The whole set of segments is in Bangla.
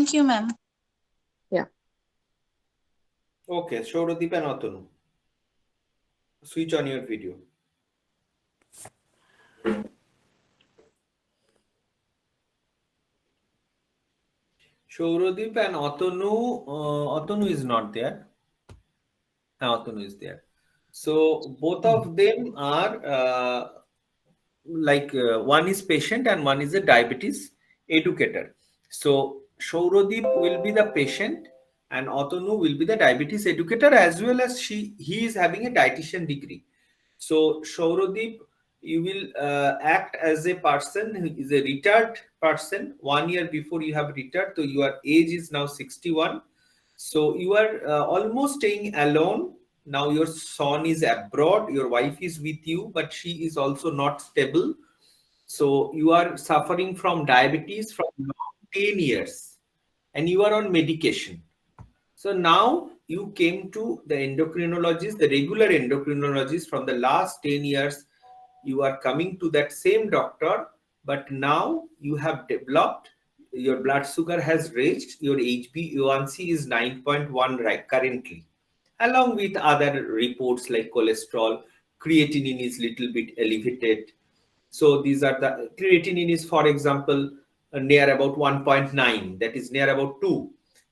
Thank you, ma'am. Yeah. Okay, Shauryadip and Atanu. Switch on your video. Shauryadip and Atanu, Atanu is not there. Atanu is there. So both of them are one is patient and one is a diabetes educator. So Shauryadip will be the patient and Atanu will be the diabetes educator, as well as he is having a dietitian degree. So Shauryadip, you will act as a person who is a retired person. 1 year before you have retired, so your age is now 61. So you are almost staying alone. Now your son is abroad, your wife is with you, but she is also not stable. So you are suffering from diabetes from 10 years and you are on medication. So now you came to the endocrinologist, the regular endocrinologist from the last 10 years. You are coming to that same doctor, but now you have developed, your blood sugar has raised, your HbA1c is 9.1 right currently, along with other reports like cholesterol, creatinine is little bit elevated. So these are the creatinine is, for example, near about 1.9, that is near about 2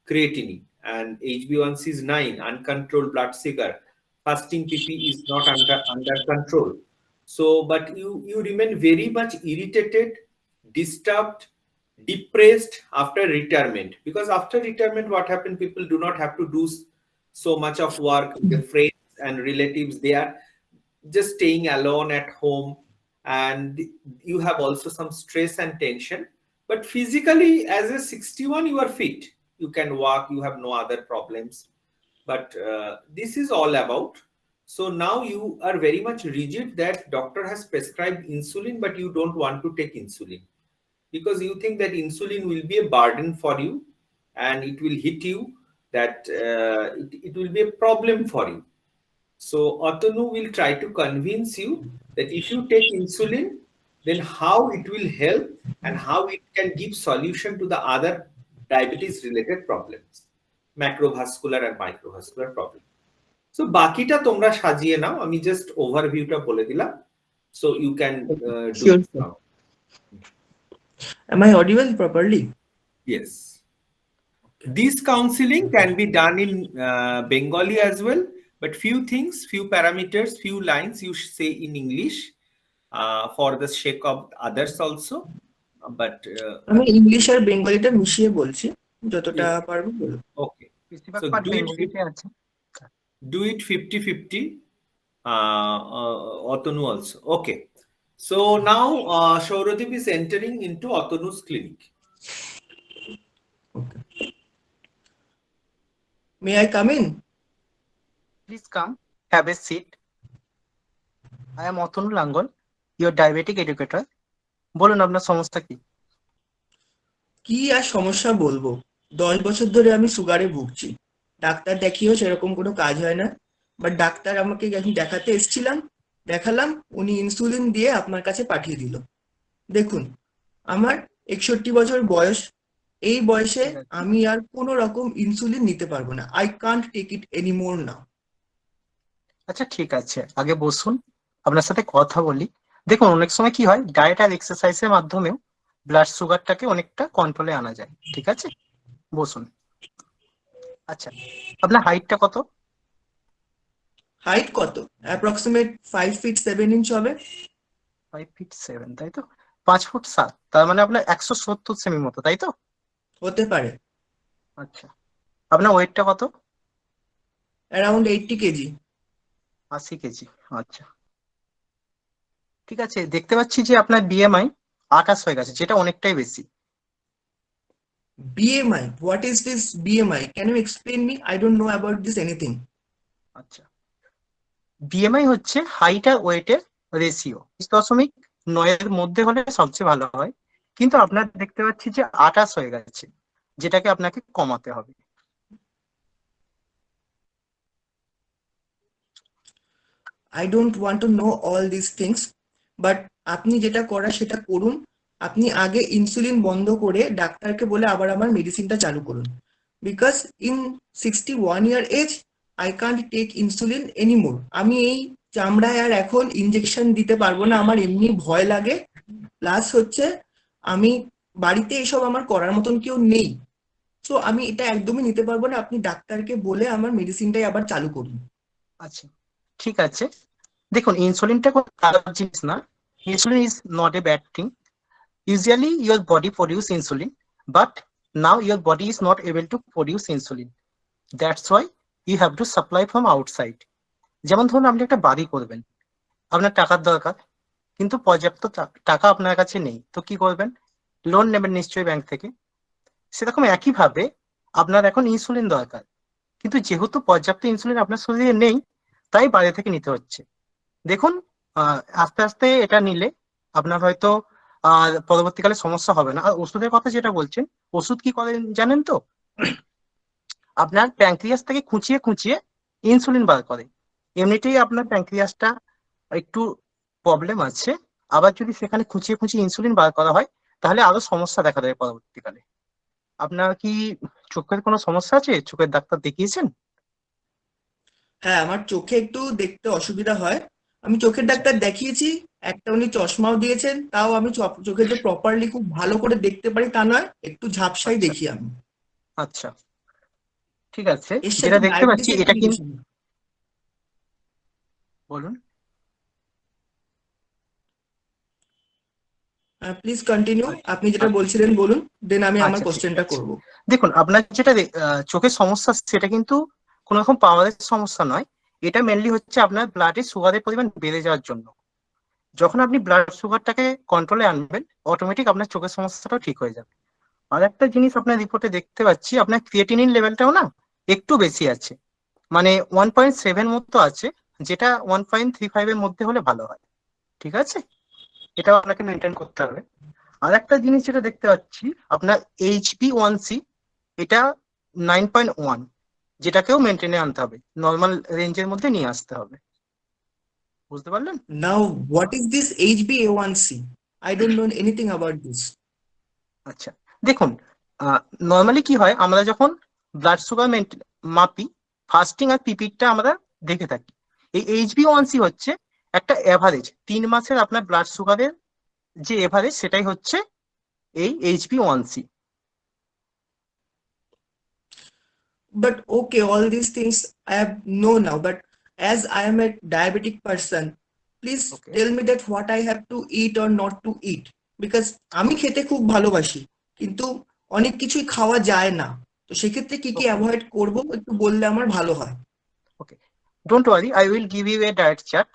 creatinine, and HbA1c is 9, uncontrolled blood sugar, fasting PP is not under control. So but you remain very much irritated, disturbed, depressed after retirement, because after retirement what happened, people do not have to do so much of work. The friends and relatives, they are just staying alone at home, and you have also some stress and tension. But physically, as a 61, you are fit, you can walk, you have no other problems. But this is all about. So now you are very much rigid that doctor has prescribed insulin, but you don't want to take insulin because you think that insulin will be a burden for you and it will hit you, that it will be a problem for you. So Atanu will try to convince you that if you take insulin, then how it will help and how it can give solution to the other diabetes related problems, macrovascular and microvascular problem. So bakita tomra sajiye nao, ami just overview ta bole dilam, so you can do Sure, it sir. now. Am I audible properly? Yes. This counseling can be done in Bengali as well, but few things, few parameters, few lines you should say in English for the sake of others also. But আমি ইংলিশ আর বেঙ্গলিটা মিশিয়ে বলছি যতটা Yes. পারবো বলবো। Okay. So do it 50-50. Atanu also. Okay. So now Shauryadip is entering into Atanu's clinic. Okay. May I come in? Please come, have a seat. I am Atanu Langon, your diabetic educator. বলুন আপনার সমস্যা কি? কি আর সমস্যা বলবো, 10 বছর ধরে আমি সুগারে ভুগছি। ডাক্তার দেখিয়েও সেরকম কোনো কাজ হয় না, বাট ডাক্তার আমাকে যখন দেখাতে এসেছিলাম, দেখালাম, উনি ইনসুলিন দিয়ে আপনার কাছে পাঠিয়ে দিল। দেখুন, আমার 61 বছর বয়স, এই বয়সে আমি আর কোনো রকম ইনসুলিন নিতে পারবো না। I can't take it anymore now. আচ্ছা ঠিক আছে, আগে বসুন, আপনার সাথে কথা বলি। দেখুন, অনেক সময় কি হয়, ডায়েট আর এক্সারসাইজের মাধ্যমেও ব্লাড সুগারটাকে অনেকটা কন্ট্রোলে আনা যায়। ঠিক আছে, বসুন। আচ্ছা, আপনার হাইটটা কত? হাইট কত? অ্যাপ্রক্সিমেট 5 ফিট 7 ইঞ্চ হবে। 5 ফিট 7, তাই তো? 5 ফুট 7, তার মানে আপনার 170 সেমি মতো, তাই তো? হতে পারে। আচ্ছা, আপনার ওয়েটটা কত? Around 80 KG. 80 কেজি। আচ্ছা ঠিক আছে, দেখতে পাচ্ছি যে আপনার বিএমআই 28 হয়ে গেছে, যেটা অনেকটাই বেশি। BMI? What is this BMI? Can you explain me? I don't know about this anything. আচ্ছা, বিএমআই হচ্ছে হাইট আর ওয়েটের রেশিও। 20.9 এর মধ্যে হলে সবচেয়ে ভালো হয়, কিন্তু আপনার দেখতে পাচ্ছি যে 28 হয়ে গেছে, যেটাকে আপনাকে কমাতে হবে। I don't want to know all these things, but আপনি যেটা করার সেটা করুন। আপনি আগে ইনসুলিন বন্ধ করে ডাক্তারকে বলে আবার আমার মেডিসিনটা চালু করুন, because in 61 year age I can't take insulin anymore. আমি এই চামড়ায় আর এখন ইনজেকশন দিতে পারবো না, আমার এমনি ভয় লাগে। প্লাস হচ্ছে আমি বাড়িতে এসব আমার করার মতন কেউ নেই, সো আমি এটা একদমই নিতে পারবো না। আপনি ডাক্তারকে বলে আমার মেডিসিনটাই আবার চালু করুন। আচ্ছা, ঠিক আছে। দেখুন, ইনসুলিনটা কোনো খারাপ জিনিস না। Insulin is not a bad thing. Usually, your body produce insulin, but now your body is not able to produce insulin. That's why you have to supply from outside. যেমন ধরুন, আপনি একটা বাড়ি করবেন, আপনার টাকার দরকার, কিন্তু পর্যাপ্ত টাকা আপনার কাছে নেই, তো কি করবেন? লোন নেবেন নিশ্চয়ই ব্যাংক থেকে। সেরকম একইভাবে আপনার এখন ইনসুলিন দরকার, কিন্তু যেহেতু পর্যাপ্ত ইনসুলিন আপনার শরীরে নেই, তাই বাইরে থেকে নিতে হচ্ছে। দেখুন, আস্তে আস্তে এটা নিলে আপনার হয়তো পরবর্তীকালে সমস্যা হবে না। আর ওষুধের কথা যেটা বলছেন, ওষুধ কি করেন জানেন তো? আপনার প্যাঙ্ক্রিয়াস থেকে খুঁচিয়ে খুঁচিয়ে ইনসুলিন বার করে। এমনিতেই আপনার প্যাঙ্ক্রিয়াসটা একটু প্রবলেম আছে, আবার যদি সেখানে খুঁচিয়ে খুঁচিয়ে ইনসুলিন বার করা হয়, তাহলে আরো সমস্যা দেখা দেবে পরবর্তীকালে। আপনার কি চোখের কোনো সমস্যা আছে? চোখের ডাক্তার দেখিয়েছেন? হ্যাঁ, আমার চোখে একটু দেখতে অসুবিধা হয়। আমি চোখের আচ্ছা, ডাক্তার দেখিয়েছি, একটা উনি চশমাও দিয়েছেন। তাও আমি চোখে যে প্রপারলি খুব ভালো করে দেখতে পারি তা নয়, একটু ঝাপসাই আচ্ছা, দেখি আমি। আচ্ছা, ঠিক আছে। এর যেটা সাথে দেখতে পাচ্ছি ডায়াবেটিস একটু এটা কিন্তু, বেশি। বলুন। প্লিজ কন্টিনিউ, আচ্ছা, আপনি যেটা আচ্ছা, বলছিলেন বলুন, দেন আমি আমার আচ্ছা, ঠিক কোশ্চেনটা আছে। করব। দেখুন, আপনার যেটা চোখের সমস্যা, সেটা কিন্তু কোনো রকম পাওয়ারের সমস্যা নয়। এটা মেনলি হচ্ছে আপনার ব্লাডে সুগারের পরিমাণ বেড়ে যাওয়ার জন্য। যখন আপনি ব্লাড সুগারটাকে কন্ট্রোলে আনবেন, অটোমেটিক আপনার চোখের সমস্যাটাও ঠিক হয়ে যাবে। আর একটা জিনিস আপনার রিপোর্টে দেখতে পাচ্ছি, আপনার ক্রিয়েটিনিন লেভেলটাও না একটু বেশি আছে, মানে 1.7 মতো আছে, যেটা 1.35 এর মধ্যে হলে ভালো হয়। ঠিক আছে, এটাও আপনাকে মেনটেন করতে হবে। আর একটা জিনিস যেটা দেখতে পাচ্ছি, আপনার HbA1c, এটা 9.1, যেটাকেও মেনটেনে আনতে হবে, নর্মাল রেঞ্জের মধ্যে নিয়ে আসতে হবে। বুঝতে পারলেন? Now, what is this HbA1c? I don't know anything about this. আচ্ছা, দেখুন, নর্মালি কি হয়, আমরা যখন ব্লাড সুগার মাপি, ফাস্টিং আর পিপিটা আমরা দেখে থাকি। এই HbA1c হচ্ছে একটা এভারেজ, 3 মাসের আপনার ব্লাড সুগারের যে এভারেজ, সেটাই হচ্ছে এই HbA1c। But okay, all these things I have know now. But as I am a diabetic person, please okay, tell me that what I have to eat or not to eat. Because আমি খেতে খুব ভালোবাসি, কিন্তু অনেক কিছুই খাওয়া যায় না। তো সেক্ষেত্রে কি কি ওকে, অ্যাভয়েড করব একটু বললে আমার ভালো হয়। Okay, don't worry, I will give you a diet chart.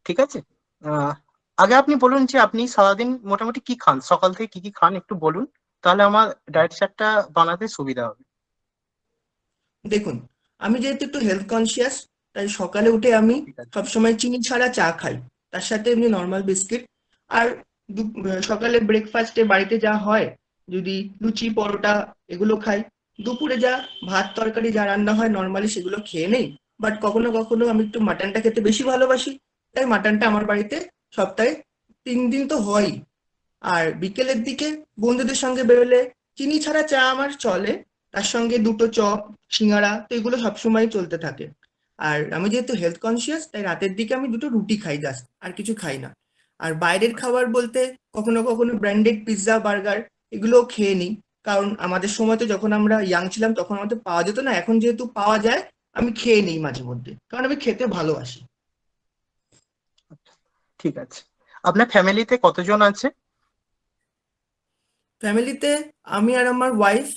ঠিক আছে। আহ, আগে আপনি বলুন যে আপনি সারাদিন মোটামুটি কি খান, সকাল থেকে কি কি খান একটু বলুন, তাহলে আমার ডায়েট চার্টটা বানাতে সুবিধা হবে। দেখুন, আমি যেহেতু একটু হেলথ কনসিয়াস, তাই সকালে উঠে আমি ঠিক আছে, সবসময় চিনি ছাড়া চা খাই, তার সাথে এমনি নর্মাল বিস্কিট। আর সকালে ব্রেকফাস্টে বাড়িতে যা হয়, যদি লুচি পরোটা এগুলো খাই। দুপুরে যা ভাত তরকারি যা রান্না হয় নর্মালি সেগুলো খেয়ে নেই। বাট কখনো কখনো আমি একটু মাটনটা খেতে বেশি ভালোবাসি, তাই মাটনটা আমার বাড়িতে সপ্তাহে 3 দিন তো হয়ই। আর বিকেলের দিকে বন্ধুদের সঙ্গে বেরোলে চিনি ছাড়া চা আমার চলে, তার সঙ্গে দুটো চপ সিঙ্গাড়া তো এগুলো সবসময় চলতে থাকে। আর আমি যেহেতু হেলথ কনসিয়াস, তাই রাতের দিকে আমি দুটো রুটি খাই, জাস্ট আর কিছু খাই না। আর বাইরের খাবার বলতে কখনো কখনো ব্র্যান্ডেড পিৎজা বার্গার এগুলোও খেয়ে নিই। কারণ আমাদের সময় তো যখন আমরা ইয়াং ছিলাম তখন আমাদের পাওয়া যেত না, এখন যেহেতু পাওয়া যায় আমি খেয়ে নিই মাঝে মধ্যে, কারণ আমি খেতে ভালোবাসি। ঠিক আছে। আপনার ফ্যামিলিতে কতজন আছে? ফ্যামিলিতে আমি আর আমার ওয়াইফ,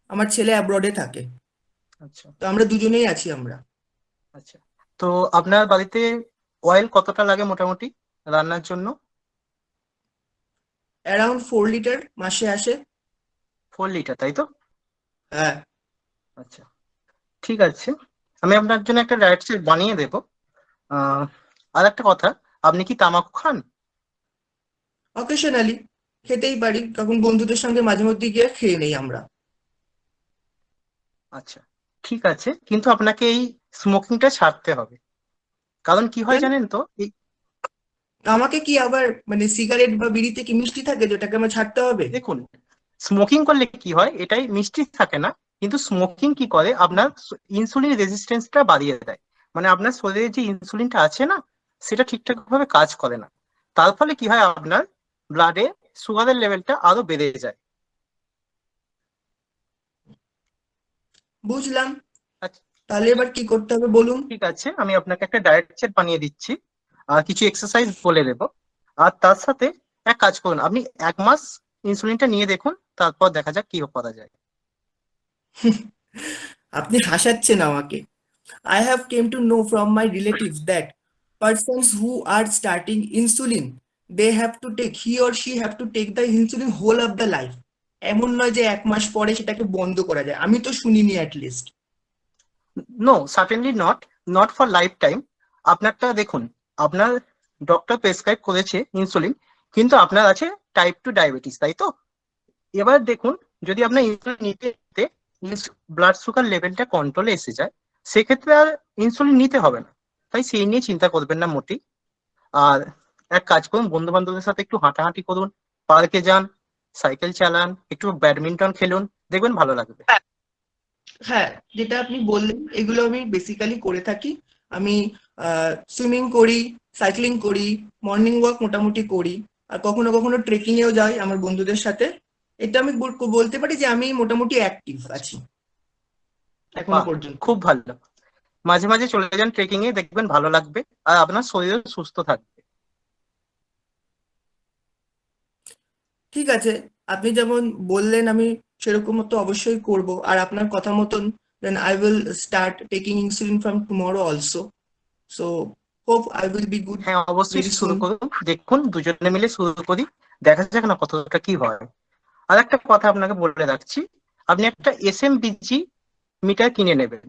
আমার ছেলে অ্যাব্রডে থাকে। আচ্ছা, তো আমরা দুজনেই আছি আমরা। আচ্ছা। তো আপনার বাড়িতে অয়েল কতটা লাগে মোটামুটি রান্নার জন্য? অ্যারাউন্ড 4 লিটার মাসে আসে। 4 লিটার, তাই তো? হ্যাঁ। আচ্ছা, ঠিক আছে। আমি আপনার জন্য একটা ডায়েট চার্ট বানিয়ে দেবো। আর একটা কথা, আপনি কি তামাকু খান? অকেশনালি খেতেই পারি, তখন বন্ধুদের সঙ্গে মাঝে মধ্যে গিয়ে খেয়ে নেই আমরা। আচ্ছা, ঠিক আছে, কিন্তু আপনাকে এই স্মোকিংটা ছাড়তে হবে। কারণ কি হয় কেন? জানেন তো, এই আমাকে কি আবার মানে সিগারেট বা বিড়িতে কি মিষ্টি থাকে যেটাকে আমার ছাড়তে হবে? দেখুন, স্মোকিং করলে কি হয়, এটাই মিষ্টি থাকে না, কিন্তু স্মোকিং কি করে আপনার ইনসুলিন রেজিস্ট্যান্সটা বাড়িয়ে দেয়। মানে আপনার শরীরে যে ইনসুলিনটা আছে না, সেটা ঠিকঠাক ভাবে কাজ করে না। তার ফলে কি হয়, আপনার ব্লাডে সুগারের লেভেলটা আরো বেড়ে যায়। বুঝলাম। আচ্ছা, তাহলে এবার কি করতে হবে বলুন? ঠিক আছে, আমি আপনাকে একটা ডায়েট চার্ট বানিয়ে দিচ্ছি, আর কিছু এক্সারসাইজ বলে দেবো। আর তার সাথে এক কাজ করুন, আপনি 1 মাস ইনসুলিনটা নিয়ে দেখুন, তারপর দেখা যাক কি করা যায়। আপনি হাসাচ্ছেন আমাকে। I have came to know from my relatives that persons who are starting insulin, they have to take, he or she have to take the insulin whole of the life. এমন নয় যে 1 মাস পরে সেটাকে বন্ধ করা যায়, আমি তো শুনিনি at least. No, certainly not, not for lifetime. আপনারটা দেখুন, আপনার ডক্টর প্রেসক্রাইব করেছে ইনসুলিন, কিন্তু আপনার আছে টাইপ 2 ডায়াবেটিস, তাই তো? এবার দেখুন, যদি আপনার ইনসুলিন নিতে নিতে ব্লাড সুগার লেভেলটা কন্ট্রোলে এসে যায়, সেক্ষেত্রে আর ইনসুলিন নিতে হবে না। তাই সেই নিয়ে চিন্তা করবেন না মোটেই। আর এক কাজ করুন, বন্ধু বান্ধবদের সাথে একটু হাঁটাহাঁটি করুন, পার্কে যান, সাইকেল চালান, একটু ব্যাডমিন্টন খেলুন, দেখবেন ভালো লাগবে। হ্যাঁ, যেটা আপনি বললেন এগুলো আমি বেসিক্যালি করে থাকি। আমি সুইমিং করি, সাইক্লিং করি, মর্নিং ওয়াক মোটামুটি করি, আর কখনো কখনো ট্রেকিং এও যাই আমার বন্ধুদের সাথে। এটা আমি বলতে পারি যে আমি মোটামুটি অ্যাক্টিভ আছি এখনো বাহ, পর্যন্ত। খুব ভালো। মাঝে মাঝে চলে যান ট্রেকিং এ, দেখবেন ভালো লাগবে, আর আপনার শরীর সুস্থ থাকবে। ঠিক আছে, আপনি যেমন বললেন আমি সেরকম মতো অবশ্যই করব, আর আপনার কথা মতন then I will start taking insulin from tomorrow also. So hope I will be good হ্যাঁ, অবশ্যই ভেরি শুরু সুন। করুন, দেখুন দুজনে মিলে শুরু করি, দেখা যাক না কতটা কি হয়। আর একটা কথা আপনাকে বলে রাখছি, আপনি একটা SMBG মিটার কিনে নেবেন।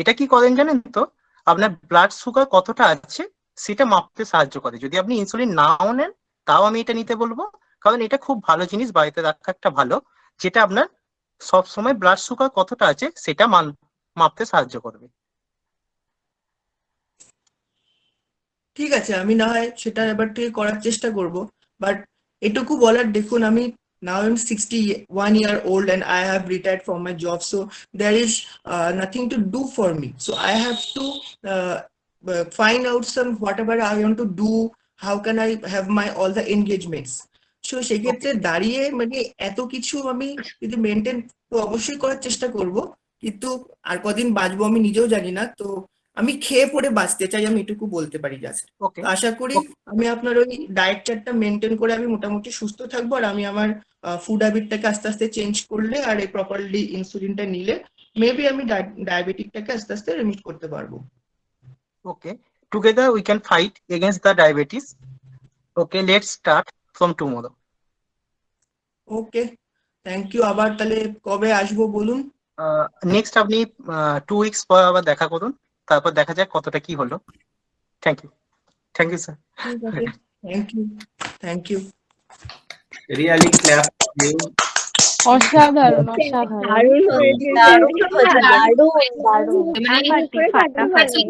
এটা কি করেন জানেন তো, আপনার ব্লাড সুগার কতটা আছে সেটা মাপতে সাহায্য করে। যদি আপনি ইনসুলিন নাও নেন, তাও আমি এটা নিতে বলবো, কারণ এটা খুব ভালো জিনিস, বাড়িতে রাখা একটা ভালো, যেটা আপনার সব সময় ব্লাড সুগার কতটা আছে সেটা মাপতে সাহায্য করবে। ঠিক আছে, আমি না হয় সেটা এবার থেকে করার চেষ্টা করব। বাট এটুকু বলার, দেখুন আমি now I'm 61 year old and I have retired from my job, so there is nothing to do for me, so I have to find out some whatever I want to do. How can I have my all the engagements? So ওকে, সেক্ষেত্রে দাঁড়িয়ে মানে এত কিছু আমি যদি মেনটেন, তো অবশ্যই করার চেষ্টা করব, কিন্তু আর কদিন বাঁচবো আমি নিজেও জানি না। তো আমি খেয়ে পড়ে বাঁচতে চাই, আমি এটুকু বলতে পারি জাস্ট। ওকে, তো আশা করি ওকে। আমি আপনার ওই ডায়েট চার্টটা মেনটেন করে আমি মোটামুটি সুস্থ থাকবো, আর আমি আমার ফুড হ্যাবিটটাকে আস্তে আস্তে চেঞ্জ করলে আর এই প্রপারলি ইনসুলিনটা নিলে মেবি আমি ডায়াবেটিকটাকে আস্তে আস্তে রিমিট করতে পারবো। Okay, together we can fight against the diabetes. Okay, let's start from tomorrow. Okay, thank you. আবার তাহলে কবে আসবো বলুন? নেক্সট আপনি 2 উইকস পর আবার দেখা করুন, তারপর দেখা যাক কতটা কি হলো। Thank you, thank you sir. ঠিক আছে, thank you, thank you. Really clap for you. অসাধারণ অসাধারণ দারুণ হয়ে গেছে দারুণ হয়েছে, দারুণ দারুণ। ফাটাফাটি ফাটাফাটি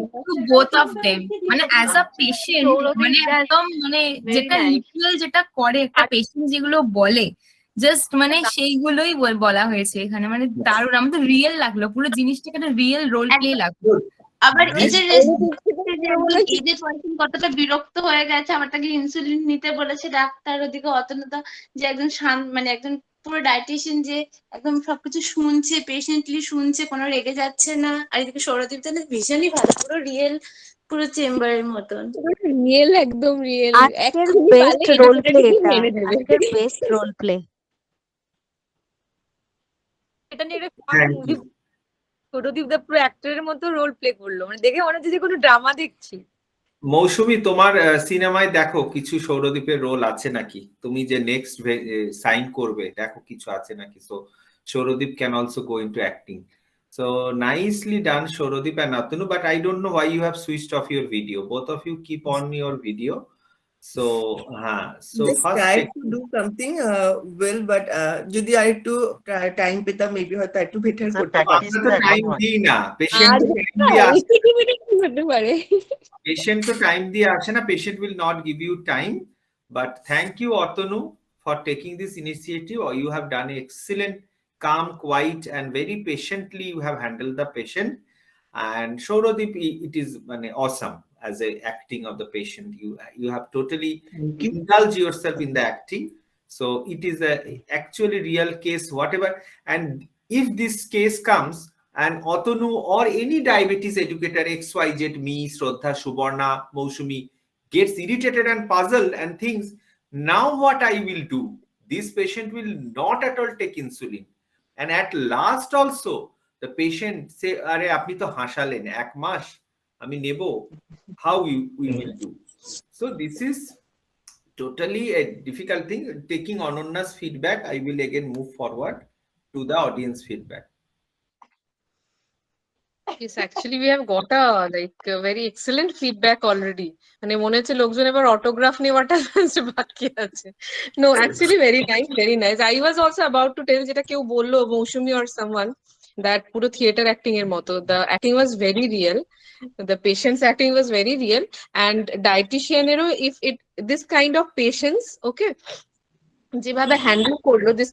বোথ অফ দেম, মানে অ্যাজ আ পেশেন্ট, মানে একদম মানে যেটা লিটারাল যেটা করে একটা পেশেন্ট যেগুলো বলে জাস্ট মানে সেইগুলোই বলা হয়েছে এখানে, মানে দারুণ, আমাদের রিয়েল লাগলো, পুরো জিনিসটাকে একটা রিয়েল রোল প্লে লাগলো। আবার এই যে বলেছি। এই যে person কতটা বিরক্ত হয়ে গেছে, আমার তাকে ইনসুলিন নিতে বলেছে ডাক্তার, ওদিকে অতনুদা যে একজন মানে একজন পুরো ডায়েটিশিয়ান, যে একদম সবকিছু শুনছে, পেশেন্টলি শুনছে, কোনো রেগে যাচ্ছে না। আর এদিকে সৌরদীপ তাহলে ভীষণই ভালো, পুরো রিয়েল, পুরো চেম্বারের মতন। রিয়েল, একদম রিয়েল। আজকের এক্ষুনি বেস্ট পারলে রোল educator প্লে কে এটা, মেরে দেবে। আজকের বেস্ট রোল প্লে। এটা নিয়ে একটা Thank মুভি, you. ছোটদীপ দা পুরো অ্যাক্টরের মতো রোল প্লে করলো, মানে দেখে মনে হচ্ছে যে কোনো ড্রামা দেখছি। মৌসুমী, তোমার সিনেমায় দেখো কিছু সৌরদীপের রোল আছে নাকি? তুমি যে নেক্সট সাইন করবে, দেখো কিছু আছে নাকি? So Sourodip can also go into acting. So nicely done, Shauryadip and Atanu. But I don't know why you have switched off your video. Both of you keep on your video. So so Just first try to do something well, but যদি আর একটু টাইম পেতাম মেবি হয়তো একটু বেটার Sir, করতে পারতাম। আমরা তো টাইম দিই না, পেশেন্ট আর তো টাইম দিয়ে আসে, কি হতে পারে? পেশেন্ট তো টাইম দিয়ে আসে না, patient will not give you time. But thank you Atanu for taking this initiative. You have done excellent, calm, quiet and very patiently you have handled the patient. And Shauryadip, it is awesome as a acting of the patient. You have totally Thank you. indulged yourself in the acting. So it is a actually real case, whatever. And if this case comes and Atanu or any diabetes educator XYZ, me, Shraddha, Subarna, Mousumi, gets irritated and puzzled and thinks, now what I will do? This patient will not at all take insulin. And at last also, the patient say, "Are apni to hasalen, ek mas, ami nebo." How we will do? So this is totally a difficult thing. Taking Ananya's feedback, I will again move forward to the audience feedback. Yes, actually, we have got a very excellent feedback already. মানে মনে হচ্ছে লোকজন এবার অটোগ্রাফ নেওয়াটা বাকি আছে। No, actually very nice. I was also about to tell যেটা কেউ বললো মৌসুমি or someone that পুরো থিয়েটার অ্যাক্টিং এর মতো। The acting was very real. The patient's acting was very real. And dietitian এরও if this kind of patients, okay, যেভাবে হ্যান্ডেল করলো this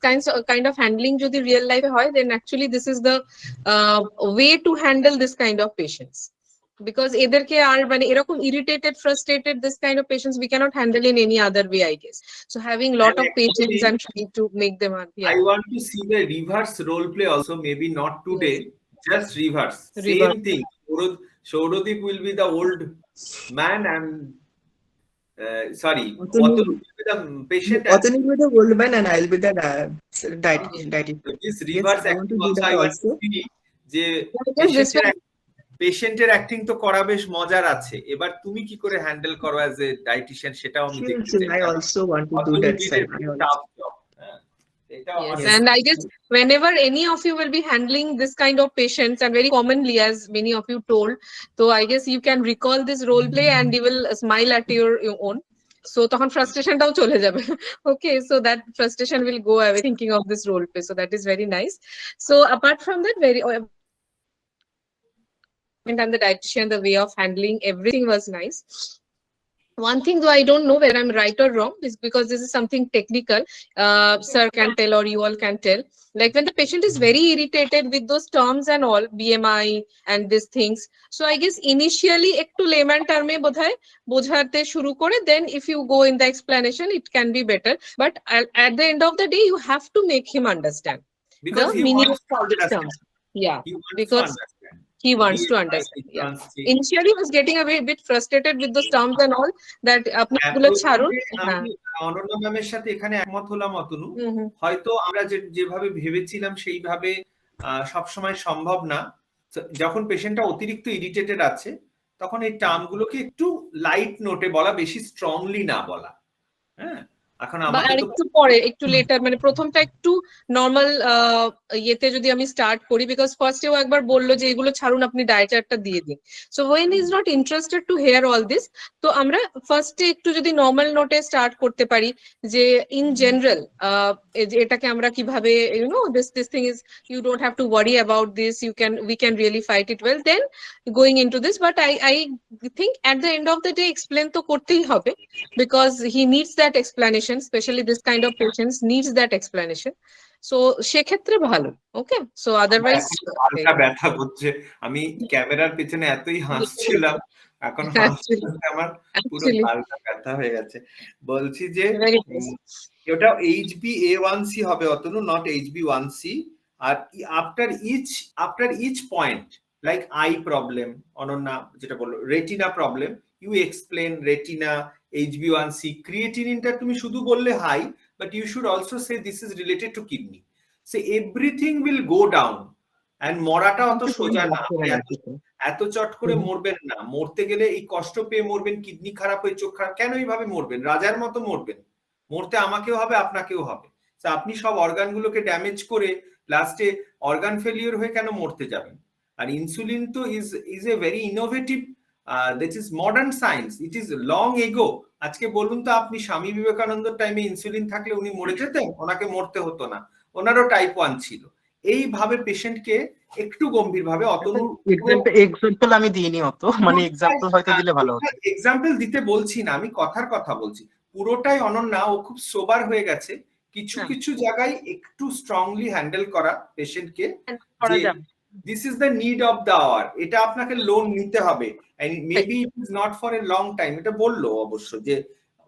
kind of handling যদি রিয়েল লাইফে হয় then actually this is the way to handle this kind of patients because এদেরকে আর মানে এরকম irritated frustrated this kind of patients we cannot handle in any other way I guess, so having lot And of patience actually, and trying to make them I want to see the reverse role play also, maybe not today, just reverse. Same thing. Shauryadip will be the old man and sorry, Atanu will be the patient. Atanu will be the old man and I'll be the dietitian. So this reverse Yes, I want to acting do also that I want also. to see যে Yes, পেশেন্টের অ্যাক্টিং তো করা বেশ মজার আছে, এবার তুমি কি করে হ্যান্ডেল করো অ্যাজ এ ডায়েটিশিয়ান সেটাও আমি দেখতে চাই। I also want to do that, sir. Yes, and I guess whenever any of you will be handling this kind of patients, and very commonly, as many of you told, so I guess you can recall this role play and you will smile at your own. So তখন frustration টাও চলে যাবে. Okay, so that frustration will go away thinking of this role play. So that is very nice. So apart from that, and the dietitian, the way of handling everything was nice. One thing though I don't know whether I'm right or wrong is because this is something technical, sir can tell or you all can tell, like when the patient is very irritated with those terms and all BMI and these things, so I guess initially ektu layman term e bodhoy bojhate shuru kore, then if you go in the explanation it can be better, but at the end of the day you have to make him understand because the he meaning wants to of the understand. terms. Yeah, He wants because to understand. he wants to understand. Yeah. Initially he was getting a bit frustrated with those terms and all that apni gulo chharun. আমি অনন্যা ম্যামের সাথে এখানে একমত হলাম অতনু, হয়তো আমরা যেভাবে ভেবেছিলাম সেইভাবে সবসময় সম্ভব না। যখন পেশেন্টটা অতিরিক্ত ইরিটেটেড আছে তখন এই টার্মগুলোকে একটু লাইট নোটে বলা, বেশি স্ট্রংলি না বলা। হ্যাঁ, এখন আমাকে তো একটু পরে একটু লেটার মানে প্রথমটা একটু নরমাল ইয়েতে যদি আমি স্টার্ট করি, বিকজ ফার্স্টেও একবার বললো যে এগুলো ছাড়ুন আপনি ডায়েটারটা দিয়ে দিন, so when is not interested to hear all this, তো আমরা ফার্স্টে একটু যদি নর্মাল নোটে স্টার্ট করতে পারি যে ইন জেনারেল এটাকে আমরা কিভাবে you know this thing is you don't have to worry about this, we can really fight it well, then going into this, but I think at the end of the day explain to kortei hobe because he needs that explanation, especially this kind of patients needs that explanation, so sheketre bhalo. Okay, so otherwise হালকা ব্যথা করছে, আমি ক্যামেরার পেছনে এতই হাসছিলাম এখন আমার পুরো হালকা ব্যথা হয়ে গেছে। বলছি যে ওটা HbA1c হবে অতনু, নট HbA1c, আর after each point like eye problem, Ananya যেটা বললো retina problem, you explain retina, HbA1c, creatinineটা তুমি শুধু বললে high, but you should also say this is related to kidney, so everything will go down. and মরাটা অত সোজা না, এত চট করে মরবেন না, মরতে গেলে এই কষ্ট পেয়ে মরবেন, কিডনি খারাপ হয়ে চোখ খারাপ, কেন এইভাবে মরবেন? রাজার মতো মরবেন, মরতে আমাকেও হবে আপনাকেও হবে, তো আপনি সব অর্গানগুলোকে ড্যামেজ করে লাস্টে অর্গান ফেলিওর হয়ে কেন মরতে যাবেন? আর ইনসুলিন তো is a very innovative this is modern science, it is long ago. আজকে বলুন তো আপনি স্বামী বিবেকানন্দর টাইমে ইনসুলিন থাকলে উনি মরে যেতেন? ওনাকে মরতে হতো না, ওনারও টাইপ 1 ছিল। এইভাবে পেশেন্টকে একটু গম্ভীরভাবে এক্সাম্পল আমি দিইনি অত, মানে এক্সাম্পল হয়তো দিলে ভালো হতো। এক্সাম্পল দিতে বলছি না, আমি কথার কথা বলছি। পুরোটাই অনন্যা, ও খুব সোবার হয়ে গেছে। কিছু কিছু জায়গায় একটু স্ট্রংলি হ্যান্ডেল করা পেশেন্টকে, যে this is the need of the hour, এটা আপনাকে লোন নিতে হবে, and maybe it is not for a long time. এটা বললো অবশ্য, যে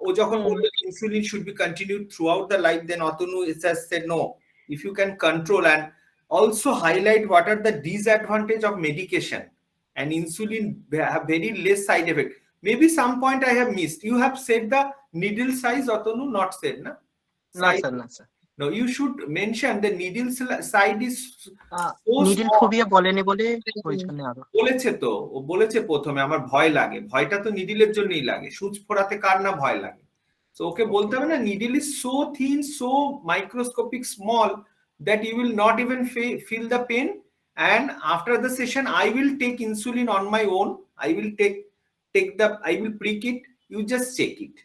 ও যখন বললো insulin should be continued throughout the life, then Atanu has said no, if you can control, and also highlight what are the disadvantage of medication, and insulin have very less side effect. Maybe some point I have missed. You have said the needle size, Otonu, not said, na? না স্যার, না sir, No, you should mention the needle side is so needle small. Phobia বলেনি বলে ওই জন্য আরো বলেছে তো, ও বলেছে প্রথমে আমার ভয় লাগে, ভয়টা তো নিডিলের জন্যই লাগে, সুচ ফোড়াতে কার না ভয় লাগে। তো ওকে বলতে হবে না, needle is so thin, so microscopic small that you will not even feel the pain, and after the session I will take insulin on my own, I will I will prick it, you just check it.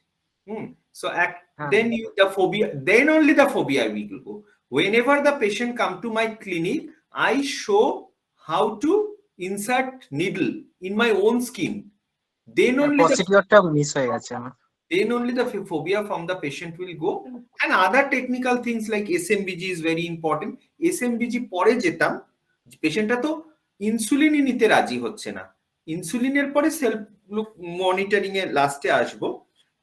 So then the phobia, then only the phobia will go. Whenever the patient come to my clinic, I show how to insert needle in my own skin, then only প্রসিডিউরটা মিস হয়ে গেছে আমার। then only the phobia from the patient will go. And other technical things like SMBG is very important. SMBG পরে যেতাম, পেশেন্টটা তো ইনসুলিনই নিতে রাজি হচ্ছে না, ইনসুলিনের পরে সেলফ মনিটরিং এর লাস্টে আসবো।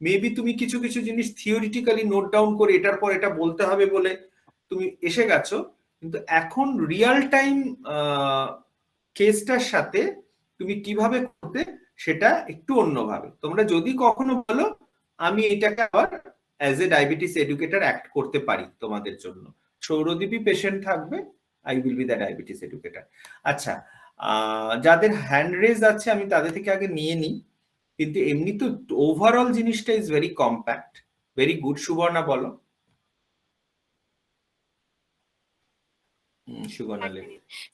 মেবি তুমি কিছু কিছু জিনিস থিওরিটিক্যালি নোট ডাউন করে এটার পর এটা বলতে হবে বলে তুমি এসে গেছো, কিন্তু এখন রিয়াল টাইম কেসটার সাথে তুমি কিভাবে করতে সেটা একটু অন্যভাবে। তোমরা যদি কখনো বলো আমি এটাকে আবার as a diabetes educator act করতে পারি তোমাদের জন্য, সৌরদীপই পেশেন্ট থাকবে, I will B the diabetes educator. আচ্ছা, যাদের হ্যান্ড রেজ আছে আমি তাদের থেকে আগে নিয়ে নিই, কিন্তু এমনি তো ওভারঅল জিনিসটা is very compact, very good. Subarna বলো।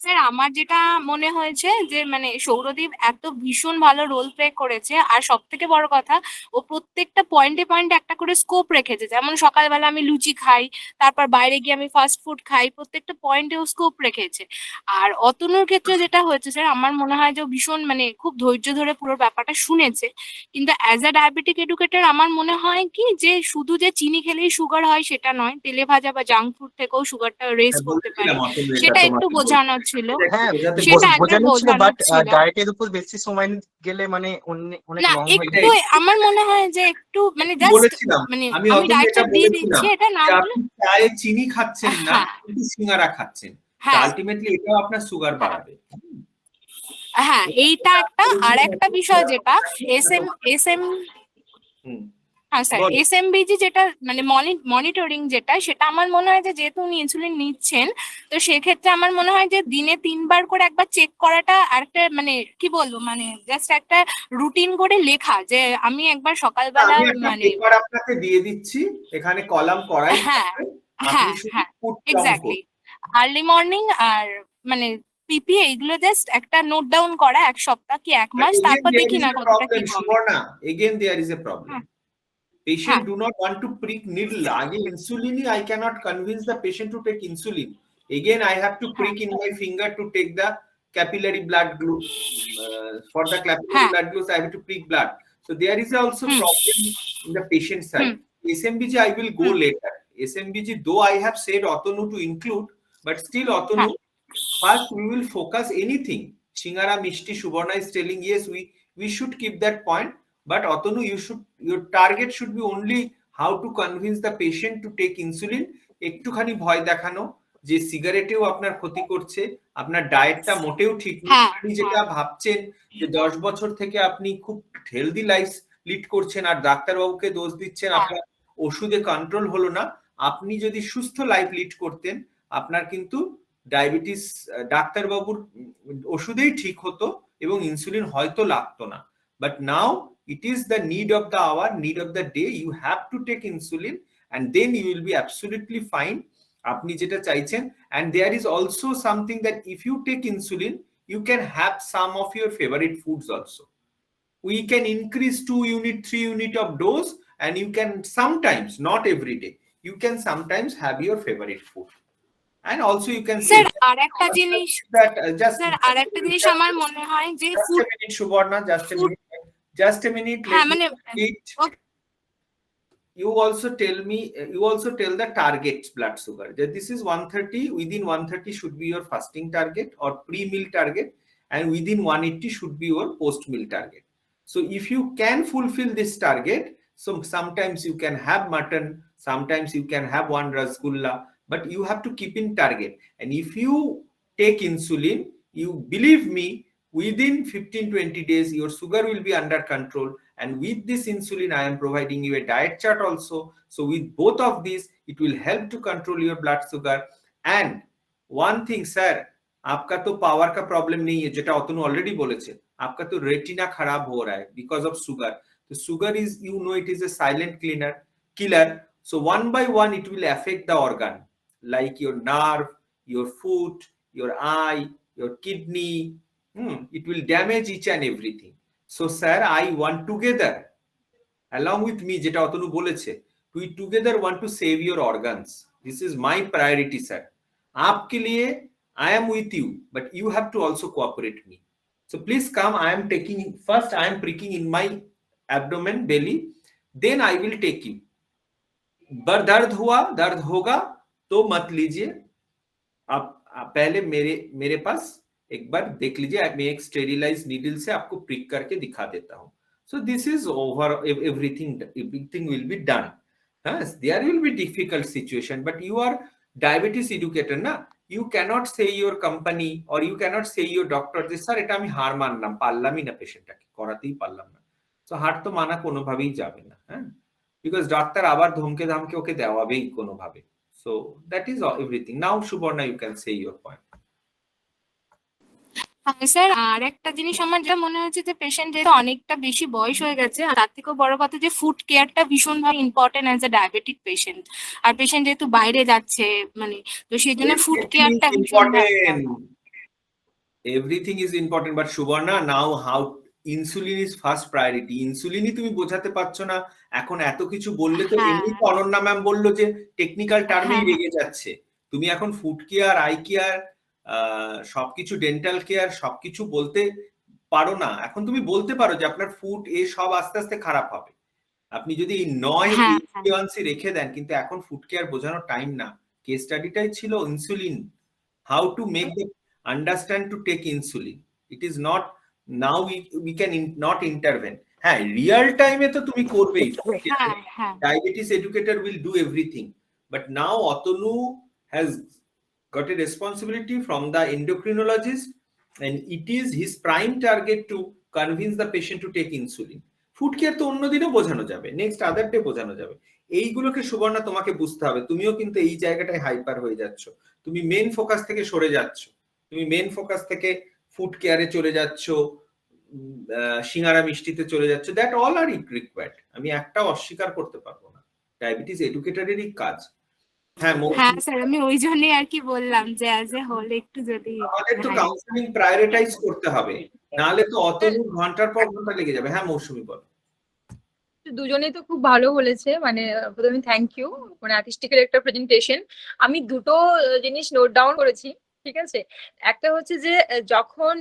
স্যার আমার যেটা মনে হয়েছে যে মানে সৌরদীপ এত ভীষণ ভালো রোল প্লে করেছে, আর সব থেকে বড় কথা ও প্রত্যেকটা পয়েন্টে পয়েন্টে একটা করে স্কোপ রেখেছে। যেমন সকালবেলা আমি লুচি খাই, তারপর বাইরে গিয়ে আমি ফাস্ট ফুড খাই, প্রত্যেকটা পয়েন্টে ও স্কোপ রেখেছে। আর অতনুর ক্ষেত্রে যেটা হয়েছে স্যার, আমার মনে হয় যে ভীষণ মানে খুব ধৈর্য ধরে পুরো ব্যাপারটা শুনেছে। কিন্তু অ্যাজ আ ডায়াবেটিক এডুকেটর আমার মনে হয় কি যে শুধু যে চিনি খেলেই সুগার হয় সেটা নয়, তেলে ভাজা বা জাঙ্ক ফুড থেকেও সুগারটা রেজ করতে পারে, সেটা একটু বোঝানোর ছিল। হ্যাঁ সেটা একটা বোঝানো ছিল, বাট বোঝানোর ছিল। ডায়েটের উপর বেশি সময় গেলে মানে অনেক না লং হয়ে একটু যায়। আমার মনে হয় যে একটু মানে জাস্ট বলেছিলাম মানে আমি আমি ডায়েটটা দিয়ে দিচ্ছি, এটা না বলে আপনি চায়ে চিনি খাচ্ছেন না, হ্যাঁ কিন্তু সিঙ্গারা খাচ্ছেন, হ্যাঁ আলটিমেটলি এটাও আপনার সুগার বাড়াবে। হ্যাঁ এইটা একটা। আর একটা বিষয় যেটা এস এম হ্যাঁ স্যার, এসএমবিজি যেটা মানে মনিটরিং যেটা, সেটা আমার মনে হয় যে যেহেতু উনি ইনসুলিন নিচ্ছেন, তো সেক্ষেত্রে আমার মনে হয় যে দিনে 3 বার করে একবার চেক করাটা আর একটা মানে কি বলবো মানে জাস্ট একটা রুটিন করে লেখা, যে আমি একবার সকালবেলা আমি একটা মানে পেপার আপনাকে দিয়ে দিচ্ছি, এখানে কলাম করাই হ্যাঁ থাকবে, আপনি হ্যাঁ শুধু হ্যাঁ পুট ডাউন এক্স্যাক্টলি, করুন। আর্লি মর্নিং আর মানে পিপি এইগুলো জাস্ট একটা নোট ডাউন করা 1 সপ্তাহ কি 1 মাস, তারপর দেখি না কতটা কি হবে। Suborna, again there is a problem. হ্যাঁ Patient do not want to prick needle. Again, insulin, I cannot convince the patient to take insulin. Again, I have to prick in my finger to take the capillary blood glucose. For the capillary blood glucose, I have to prick blood. So there is also problem in the patient side. SMBG, I will go later. SMBG, though I have said Otonu to include, but still Otonu, first we will focus anything. Shingara Mishti Subarna is telling, yes, we should keep that point. But Otanu, your target should be only how to convince the patient to take insulin. একটুখানি ভয় দেখানো যে সিগারেটেও আপনার ক্ষতি করছে, আপনার ডায়েটটা মোটেও ঠিক নেই, আপনি যেটা ভাবছেন যে 10 বছর থেকে আপনি খুব হেলদি লাইফ লিড করছেন আর ডাক্তারবাবুকে দোষ দিচ্ছেন আপনার ওষুধে কন্ট্রোল হলো না। আপনি যদি সুস্থ লাইফ লিড করতেন, আপনার কিন্তু ডায়াবেটিস ডাক্তারবাবুর ওষুধেই ঠিক হতো এবং ইনসুলিন হয়তো লাগতো না। But now it is the need of the hour, need of the day. You have to take insulin and then you will be absolutely fine. আপনি যেটা চাইছেন, and there is also something that if you take insulin, you can have some of your favorite foods also. we can increase 2 unit, 3 unit of dose, and you can sometimes, not every day, you can sometimes have your favorite food. And also you can say sir আরেকটা জিনিস that স্যার আরেকটা জিনিস আমার মনে হয় যে just a minute, Subarna, just a minute. Just a minute. হ্যাঁ মানে You also tell me, you also tell the target blood sugar. That this is 130, within 130 should be your fasting target or pre-meal target, and within 180 should be your post-meal target. So if you can fulfill this target, so sometimes you can have mutton, sometimes you can have one rasgulla, but you have to keep in target. And if you take insulin, you believe me, within 15-20 days your sugar will be under control. And with this insulin I am providing you a diet chart also, so with both of these it will help to control your blood sugar. And one thing sir, आपका तो पावर का प्रॉब्लम नहीं है, जेटा अतनु ऑलरेडी बोलेছে, आपका तो रेटिना खराब हो रहा है बिकॉज ऑफ सुगर. तो sugar is, you know, it is a silent killer. So one by one it will affect the organ, like your nerve, your foot, your eye, your kidney. It will damage each and everything. So sir, I want together, along with me, jeta Atanu boleche, we together want to save your organs. This is my priority sir. Aapke liye I am with you, but you have to also cooperate me. So please come. I am taking, first I am pricking in my abdomen, belly, then I will take you. बर दर्द हुआ, दर्द होगा तो मत लीजिए, आप पहले मेरे पास एक बार देख लीजिए, मैं एक स्टेरिलाइज नीडल से आपको प्रिक करके दिखा देता हूं. So this is over, everything will be done. There will be difficult situation, but you are diabetes educator na, you cannot say your company or you cannot say your doctor যে স্যার এটা আমি হার মানলাম, পারলামই না, পেশেন্টটাকে করাতেই পারলাম না. So হার তো মানা কোনোভাবেই যাবে না, হ্যাঁ, because ডাক্তার আবার ধমকে ধামকে ওকে দেওয়াবেই কোনোভাবে. So that is everything. Now Subarna, you can say your point. হ্যাঁ স্যার আরেকটা জিনিস আমার যেটা মনে হচ্ছে যে পেশেন্ট যেহেতু অনেকটা বেশি বয়স হয়ে গেছে, আর তার থেকেও বড় কথা যে ফুড কেয়ারটা ভীষণভাবে important as a diabetic patient, আর পেশেন্ট যেহেতু বাইরে যাচ্ছে মানে, তো সেই জন্য ফুড কেয়ারটা Everything is important, but Subarna, now how insulin is first priority. ইনসুলিনই তুমি বোঝাতে পারছো না, এখন এত কিছু বললে তো এমনি তো অনন্যা ম্যাম বললো যে টেকনিক্যাল টার্মেই রেগে যাচ্ছে. তুমি এখন ফুড কেয়ার, আই কেয়ার, সবকিছু ডেন্টাল কেয়ার সবকিছু বলতে পারো না. এখন তুমি বলতে পারো যে আপনার ফুড এ সব আস্তে আস্তে খারাপ হবে, আপনি যদি 9 রেখে দেন, কিন্তু এখন ফুড কেয়ার বোঝানোর টাইম না. কেস স্টাডিটাই ছিল insulin, how to make the understand to take insulin. It is not now we can not intervene. হ্যাঁ, রিয়াল টাইমে তো তুমি করবেই, diabetes educator will do everything, but now Atanu has got a responsibility from the endocrinologist, and it is his prime target to convince the patient to take insulin. Food care তো অন্য দিনও বোঝানো যাবে, নেক্সট আদার ডে বোঝানো যাবে. এইগুলোকে সুবর্ণা তোমাকে বুঝতে হবে. তুমিও কিন্তু এই জায়গাটায় হাইপার হয়ে যাচ্ছ, তুমি মেন ফোকাস থেকে সরে যাচ্ছ, তুমি মেন ফোকাস থেকে ফুড কেয়ারে চলে যাচ্ছ, সিঙ্গারা মিষ্টিতে চলে যাচ্ছে. দ্যাট অল আর রিকোয়ার্ড, আমি একটা অস্বীকার করতে পারবো না, ডায়াবেটিস এডুকেটরেরই কাজ. হ্যাঁ স্যার, আমি ওই জন্যই আর কি বললাম যে অ্যাজ এ হোল একটু যদি আমাদের তো কাউন্সেলিং প্রায়োরিটাইজ করতে হবে, নাহলে তো অতনু ঘন্টার পর ঘন্টা লেগে যাবে. হ্যাঁ মৌসুমী বল. দুজনেই তো খুব ভালো বলেছে, মানে প্রথমে থ্যাংক ইউ, মানে আর্টিস্টিক্যাল একটা প্রেজেন্টেশন. আমি দুটো জিনিস নোট ডাউন করেছি, ঠিক আছে. একটা হচ্ছে যে যখন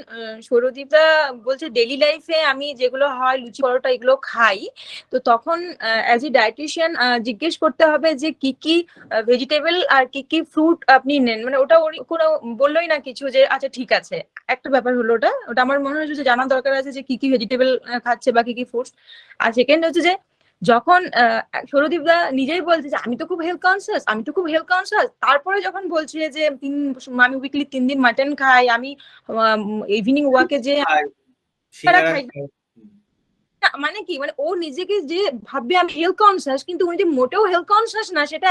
সৌরদীপদা বলছে ডেইলি লাইফে আমি যেগুলো হয় লুচি পরোটা এগুলো খাই, তো তখন অ্যাজ এ ডায়েটিশিয়ান জিজ্ঞেস করতে হবে যে কি কি ভেজিটেবল আর কি কি ফ্রুট আপনি নেন, মানে ওটা কোনো বললোই না কিছু যে আচ্ছা ঠিক আছে. একটা ব্যাপার হলো ওটা আমার মনে হচ্ছে যে জানার দরকার আছে যে কি কি ভেজিটেবল খাচ্ছে বা কি কি ফ্রুটস. আর সেকেন্ড হচ্ছে যে যখন সৌরদীপদা নিজেই বলছে যে আমি তো খুব হেলথ কনসিয়াস, তারপরে যখন বলছে যে আমি উইকলি 3 দিন মাটন খাই, আমি ইভিনিং ওয়াকে যে মানে কি, মানে ও নিজেকে যে ভাববে আমি হেলথ কনসিয়াস, কিন্তু উনি যে মোটেও হেলথ কনসিয়াস না, সেটা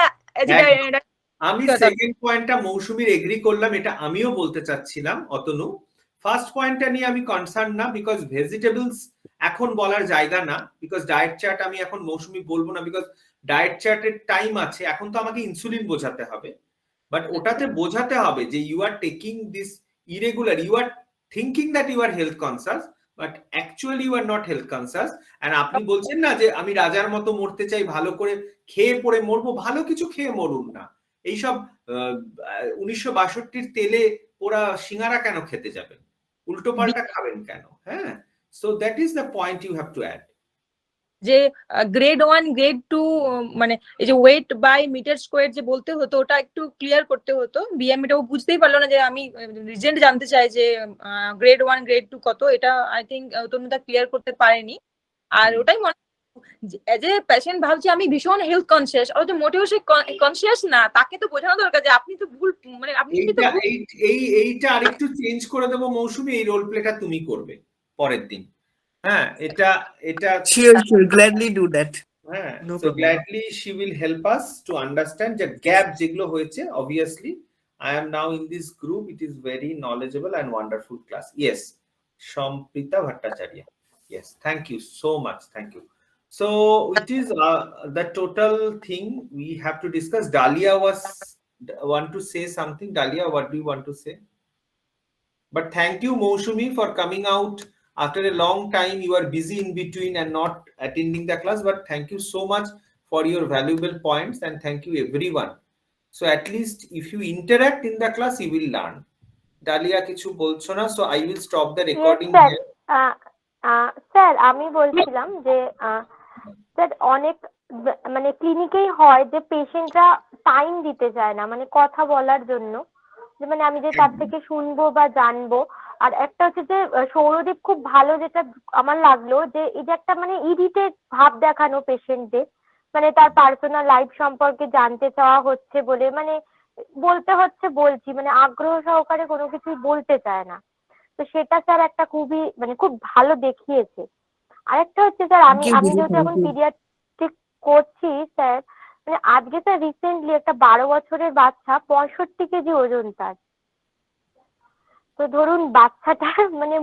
আমি সেকেন্ড পয়েন্টটা মৌসুমীর এগ্রি করলাম, এটা আমিও বলতে চাচ্ছিলাম অতনু. ফার্স্ট পয়েন্টটা নিয়ে আমি কনসার্ন না, বিকজ ভেজিটেবলস এখন বলার জায়গা না, বিকজ ডায়েট চার্ট আমি এখন মৌসুমী বলবো না, বিকজ ডায়েট চার্টের টাইম আছে. এখন তো আমাকে ইনসুলিন বোঝাতে হবে, বাট ওটাতে বোঝাতে হবে যে you are taking this irregular, you are thinking that you are health conscious, but actually you are not health conscious. And আপনি বলছেন না যে আমি রাজার মতো মরতে চাই, ভালো করে খেয়ে পড়ে মরবো, ভালো কিছু খেয়ে মরুন না। এইসব 1962 তেলে ওরা সিঙ্গারা কেন খেতে যাবেন, উল্টো পাল্টা খাবেন কেন? হ্যাঁ, so that is the point you have to add. যে গ্রেড 1 গ্রেড 2 মানে এই যে ওয়েট বাই মিটার স্কোয়ার যে বলতে হতো, ওটা একটু ক্লিয়ার করতে হতো। বিএমইটা ও বুঝতেই পারলো না যে আমি রিজেন্ট জানতে চাই যে গ্রেড 1 গ্রেড 2 কত, এটা আই থিঙ্ক তনুদা ক্লিয়ার করতে পারেনি। আর ওটাই মনে এজ এ পেশেন্ট ভাবছি আমি ভীষণ হেলথ কনসিয়াস, ও তো মোটেও সে কনসিয়াস না, তাকে তো বোঝানো দরকার যে আপনি তো ভুল, মানে আপনি তো এইটা আরেকটু চেঞ্জ করে দেবো মৌসুমী, এই রোল প্লেটা তুমি করবে পরের দিন। হ্যাঁ, এটা sure, gladly do that. হ্যাঁ, No so problem. gladly she will help us to understand যে গ্যাপ যেগুলো হয়েছে। obviously I am now in this group, it is very knowledgeable and wonderful class. Yes, Shamprita Bhattacharya, yes, thank you so much, thank you. So it is the total thing we have to discuss. Dalia want to say something. Dalia, what do you want to say? But thank you Moushumi for coming out after a long time. You are busy in between and not attending the class, but thank you so much for your valuable points, and thank you everyone. So at least if you interact in the class you will learn. Dalia কিছু বলছো না, so I will stop the recording here. Sir আমি বলছিলাম যে স্যার অনেক মানে ক্লিনিকেই হয় যে পেশেন্টরা টাইম দিতে চায় না, মানে কথা বলার জন্য, যে মানে আমি যে তার থেকে শুনবো বা জানবো। আর একটা হচ্ছে যে সৌরদীপ খুব ভালো যেটা আমার লাগলো, যে এই যে একটা মানে ইরিটেট ভাব দেখানো পেশেন্টদের, মানে তার পার্সোনাল লাইফ সম্পর্কে জানতে চাওয়া হচ্ছে বলে, মানে বলতে হচ্ছে বলছি, মানে আগ্রহ সহকারে কোনো কিছুই বলতে চায় না। তো সেটা স্যার একটা খুবই মানে খুব ভালো দেখিয়েছে। আরেকটা হচ্ছে স্যার আমি যেহেতু এখন পিডিয়াট্রিক করছি স্যার, মানে আজকে স্যার রিসেন্টলি একটা 12 বছরের বাচ্চা 65 কেজি ওজন তার। তো ধরুন বাচ্চাটা মানে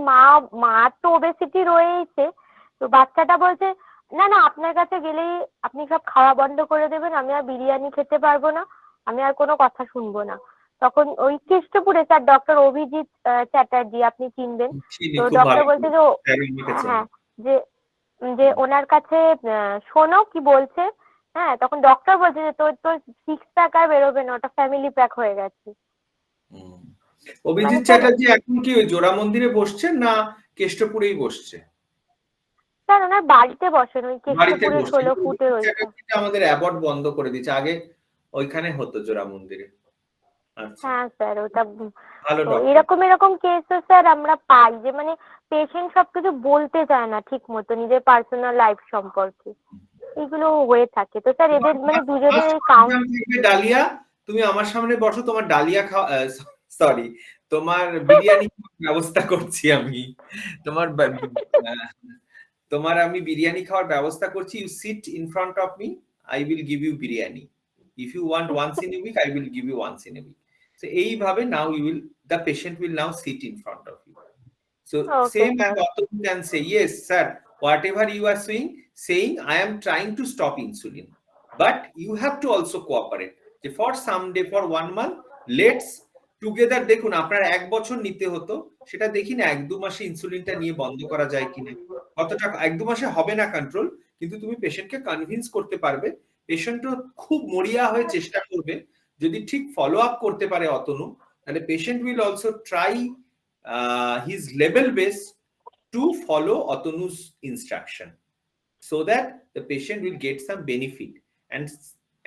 মা তো ওবেসিটি রয়েছে, তো বাচ্চাটা বলছে না না আপনার কাছে গেলেই আপনি সব খাওয়া বন্ধ করে দেবেন, আমি আর বিরিয়ানি খেতে পারবো না, আমি আর কোনো কথা শুনবো না। তখন ওই কেষ্টপুরে স্যার ডক্টর অভিজিৎ চ্যাটার্জি, আপনি চিনবেন, তো ডক্টর বলছে যে হ্যাঁ যে যে ওনার কাছে শোনো কি বলছে। হ্যাঁ, তখন ডক্টর বলছে যে তোর 6 প্যাক আর বেরোবে না, ওটা ফ্যামিলি প্যাক হয়ে গেছে। অভিজিৎ চ্যাটার্জি এখন কি ওই জোড়া মন্দিরে বসছেন না কেষ্টপুরেই বসছে? স্যার ওনার বাড়িতে বসেন, ওই কেষ্টপুরে 16 ফুটের ওইটা। আমাদের অ্যাবর্ড বন্ধ করে দিয়েছে, আগে ওইখানে হতো জোড়া মন্দিরে। হ্যাঁ স্যার, ওটা ভালো। এরকম কেসও স্যার আমরা পাই যে মানে পেশেন্ট সবকিছু বলতে চায় না ঠিক মতো নিজের পার্সোনাল লাইফ সম্পর্কে, এগুলো হয়ে থাকে। তো স্যার এদের মানে দুজনের এই ডালিয়া, তুমি আমার সামনে বসো, তোমার ডালিয়া খাওয়া, সরি তোমার বিরিয়ানি ব্যবস্থা করছি আমি, তোমার আমি বিরিয়ানি খাওয়ার ব্যবস্থা করছি। You sit in front of me, I will give you biryani. If you want once in a week, I will give you once in a week. So এইভাবে now you will, the patient will now sit in front of you. So same as Atanu can say, yes sir, whatever you are saying I am trying to stop insulin, but you have to also cooperate. For some day, for 1 month, let's together দেখুন আপনার 1 বছর নিতে হতো, সেটা দেখি না 1-2 মাসে ইনসুলিনটা নিয়ে বন্ধ করা যায় কিনা। কতটা 1-2 মাসে হবে না কন্ট্রোল, কিন্তু তুমি পেশেন্টকে কনভিন্স করতে পারবে, পেশেন্টও খুব মরিয়া হয়ে চেষ্টা করবে। যদি ঠিক ফলো আপ করতে পারে অতনু, তাহলে patient will also try his level best to follow Atanu's instruction, so that the patient will get some benefit.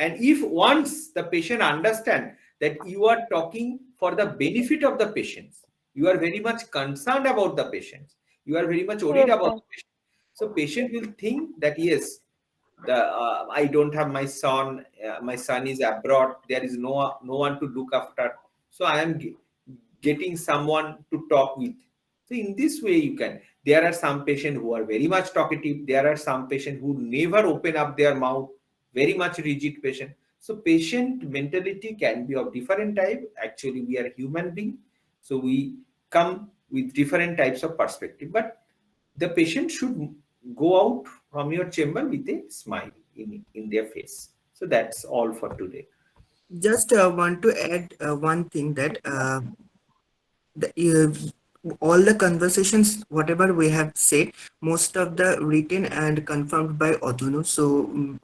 And if once the patient understand that you are talking for the benefit of the patients, you are very much concerned about the patients, you are very much worried about the patient, so patient will think that yes, I don't have my son, my son is abroad, there is no one to look after, so I am getting someone to talk with. So in this way you can, there are some patients who are very much talkative, there are some patients who never open up their mouth, very much rigid patient. So patient mentality can be of different type. Actually we are human being, so we come with different types of perspective, but the patient should go out from your chamber with a smile in their face. So that's all for today. Just want to add one thing, that all the conversations, whatever we have said, most of the written and confirmed by Atanu. So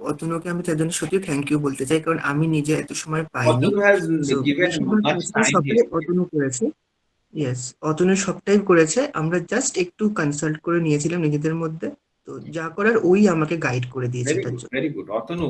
অতনুকে আমি তার জন্য সত্যি থ্যাংক ইউ বলতে চাই, কারণ আমি নিজে এত সময় পাইনি। Atanu has সো given বেশিরভাগ much প্রশ্ন time সবটাই yesterday. অতনু করেছে। ইয়েস, অতনু সবটাই করেছে, আমরা জাস্ট একটু কনসাল্ট করে নিয়েছিলাম নিজেদের মধ্যে। তো যা করার ওই আমাকে গাইড করে দিয়েছে এটার জন্য। Very good. Atanu,